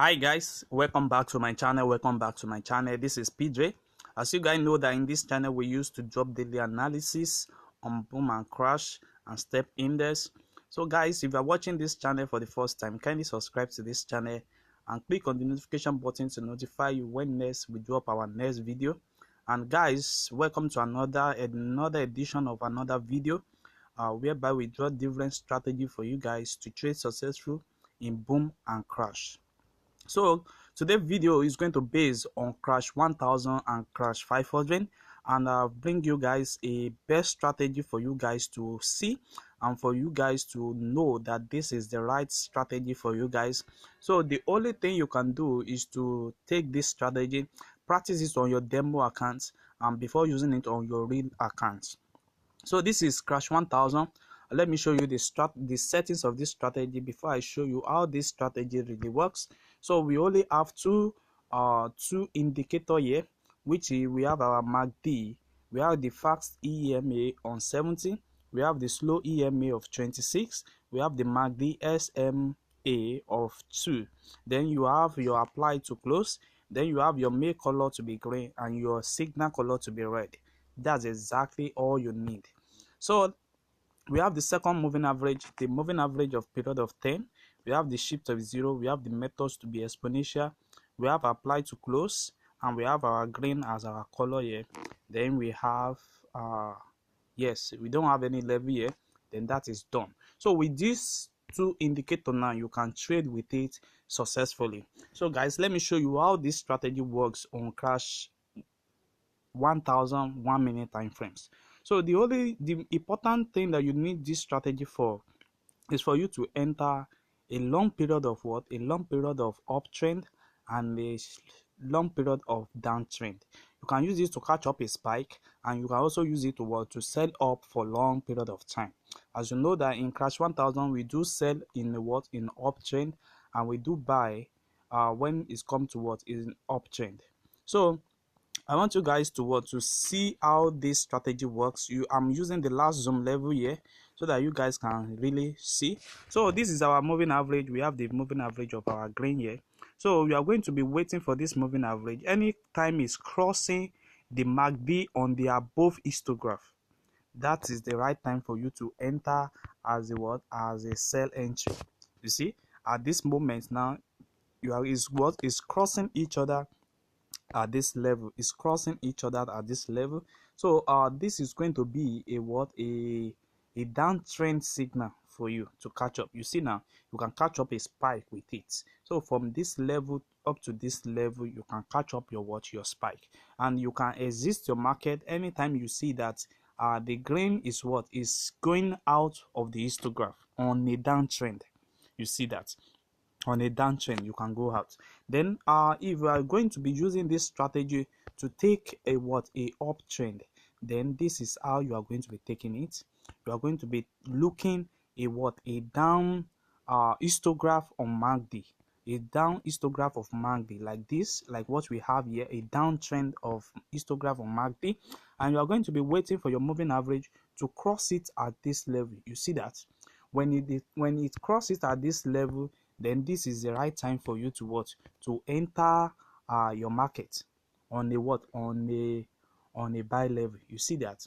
Hi guys, welcome back to my channel. This is PJ. As you guys know that in this channel we used to drop daily analysis on boom and crash and step index. So guys, if you are watching this channel for the first time, kindly subscribe to this channel and click on the notification button to notify you when next we drop our next video. And guys, welcome to another edition of another video whereby we draw different strategy for you guys to trade successful in boom and crash. So today's video is going to base on crash 1000 and crash 500, and I'll bring you guys a best strategy for you guys to see and for you guys to know that this is the right strategy for you guys. So the only thing you can do is to take this strategy, practice it on your demo account, and before using it on your real account. So this is crash 1000. Let me show you the settings of this strategy before I show you how this strategy really works. So we only have two indicator here, which we have our MACD, we have the fast EMA on 70, we have the slow EMA of 26, we have the MACD SMA of 2. Then you have your apply to close, then you have your make color to be green and your signal color to be red. That's exactly all you need. So we have the second moving average, the moving average of period of 10. We have the shift of 0. We have the methods to be exponential. We have apply to close, and we have our green as our color here. Then we have yes, we don't have any level here. Then that is done. So with these two indicators now, you can trade with it successfully. So guys, let me show you how this strategy works on crash 1000 1 minute time frames. So the important thing that you need this strategy for is for you to enter a long period of a long period of uptrend and a long period of downtrend. You can use this to catch up a spike, and you can also use it to sell up for long period of time. As you know that in crash 1000 we do sell in in uptrend, and we do buy when it's come to in uptrend. So I want you guys to see how this strategy works. I'm using the last zoom level here so that you guys can really see. So this is our moving average. We have the moving average of our green here. So we are going to be waiting for this moving average. Anytime it's crossing the MACD on the above histograph, that is the right time for you to enter as a sell entry. You see, at this moment now, is crossing each other at this level, is crossing each other at this level. So this is going to be a downtrend signal for you to catch up. You see, now you can catch up a spike with it. So from this level up to this level, you can catch up your spike, and you can exit your market anytime you see that the green is going out of the histograph on a downtrend. You see that on a downtrend you can go out. Then if you are going to be using this strategy to take a uptrend, then this is how you are going to be taking it. You are going to be looking a down histograph on MACD, a down histograph of MACD like this, like what we have here, a downtrend of histograph on MACD, and you are going to be waiting for your moving average to cross it at this level. You see that when it crosses at this level, then this is the right time for you to enter your market on a buy level. You see that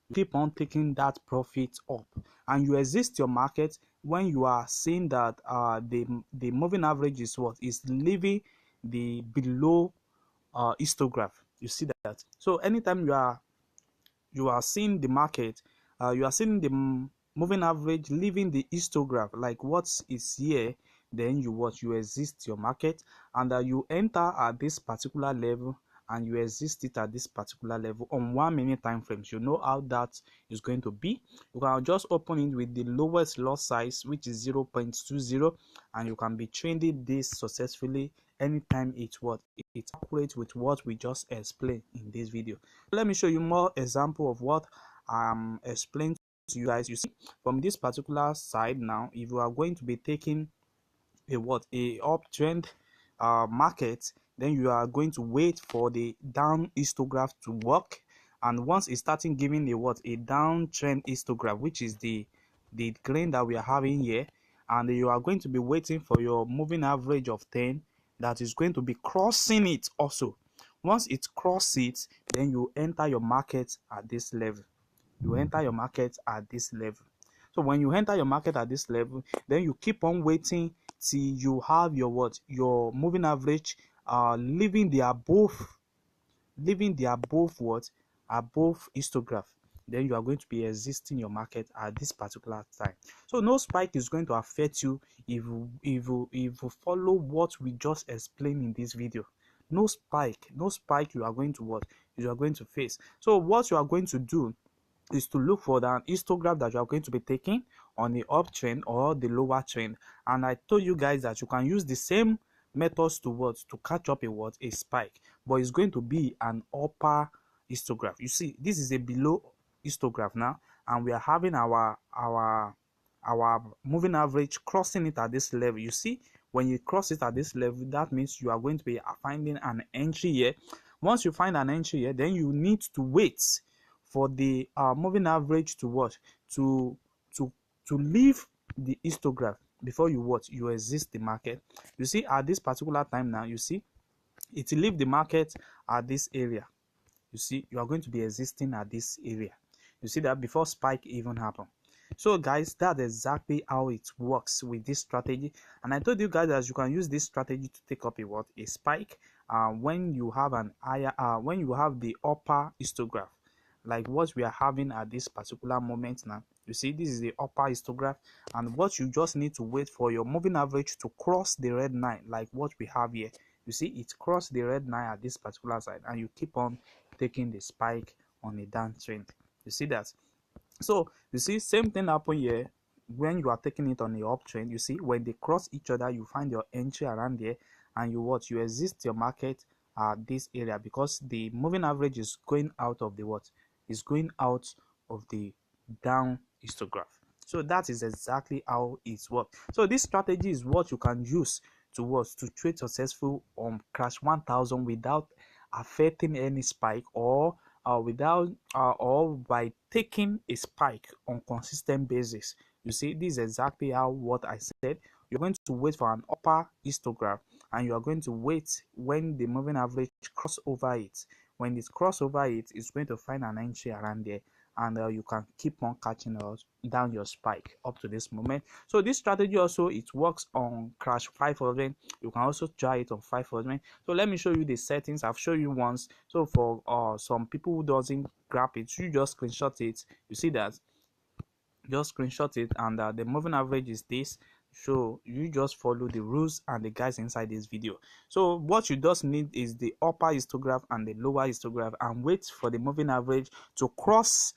you keep on taking that profit up, and you exit your market when you are seeing that the moving average is leaving the below histograph. You see that. So anytime you are seeing the market, you are seeing the moving average leaving the histograph like what is here, then you exist your market, and you enter at this particular level and you exist it at this particular level on 1 minute time frames. You know how that is going to be. You can just open it with the lowest lot size, which is 0.20, and you can be trading this successfully anytime it's accurate with what we just explained in this video. Let me show you more example of what I'm explaining to you guys. You see, from this particular side now, if you are going to be taking a uptrend market, then you are going to wait for the down histograph to work, and once it's starting giving a downtrend histograph, which is the green that we are having here, and you are going to be waiting for your moving average of 10, that is going to be crossing it also. Once it crosses it, then you enter your market at this level. You enter your market at this level. So when you enter your market at this level, then you keep on waiting till you have your what? Your moving average leaving the above what? Above histograph. Then you are going to be existing your market at this particular time. So no spike is going to affect you if you follow what we just explained in this video. No spike you are going to what? You are going to face. So what you are going to do is to look for the histograph that you are going to be taking on the uptrend or the lower trend. And I told you guys that you can use the same methods to what? To catch up a spike, but it's going to be an upper histograph. You see, this is a below histograph now, and we are having our moving average crossing it at this level. You see, when you cross it at this level, that means you are going to be finding an entry here. Once you find an entry here, then you need to wait for the moving average to what? To leave the histograph before you what? You exit the market. You see, at this particular time now, you see it will leave the market at this area. You see, you are going to be existing at this area. You see that before spike even happen. So guys, that's exactly how it works with this strategy. And I told you guys that you can use this strategy to take up a spike when you have an higher when you have the upper histograph, like what we are having at this particular moment now. You see, this is the upper histograph, and what you just need to wait for your moving average to cross the red line, like what we have here. You see, it crossed the red line at this particular side, and you keep on taking the spike on a downtrend. You see that? So you see, same thing happen here when you are taking it on the uptrend. You see, when they cross each other, you find your entry around there, and you exit your market at this area, because the moving average is going out of the what? Is going out of the down histograph. So that is exactly how it works. So this strategy is what you can use to what? To trade successful on crash 1000 without affecting any spike, or by taking a spike on consistent basis. You see, this is exactly how what I said. You're going to wait for an upper histograph, and you are going to wait when the moving average cross over it. When it cross over it, it's going to find an entry around there, and you can keep on catching down your spike up to this moment. So this strategy also, it works on crash 500. You can also try it on 500. So let me show you the settings. I've shown you once. So for some people who doesn't grab it, you just screenshot it. You see that? Just screenshot it, and the moving average is this. So you just follow the rules and the guys inside this video. So what you just need is the upper histograph and the lower histograph, and wait for the moving average to cross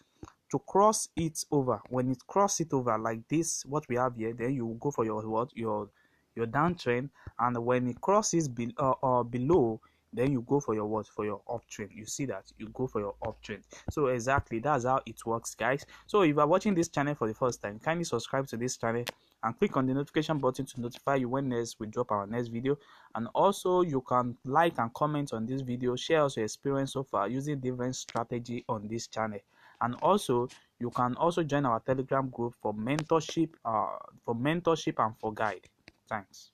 it over. When it cross it over like this, what we have here, then you go for your what? Your downtrend, and when it crosses below, then you go for your what? For your uptrend. You see that? You go for your uptrend. So exactly, that's how it works, guys. So if you are watching this channel for the first time, kindly subscribe to this channel and click on the notification button to notify you when next we drop our next video. And also, you can like and comment on this video, share us your experience so far using different strategy on this channel. And also, you can also join our Telegram group for mentorship and for guide. Thanks.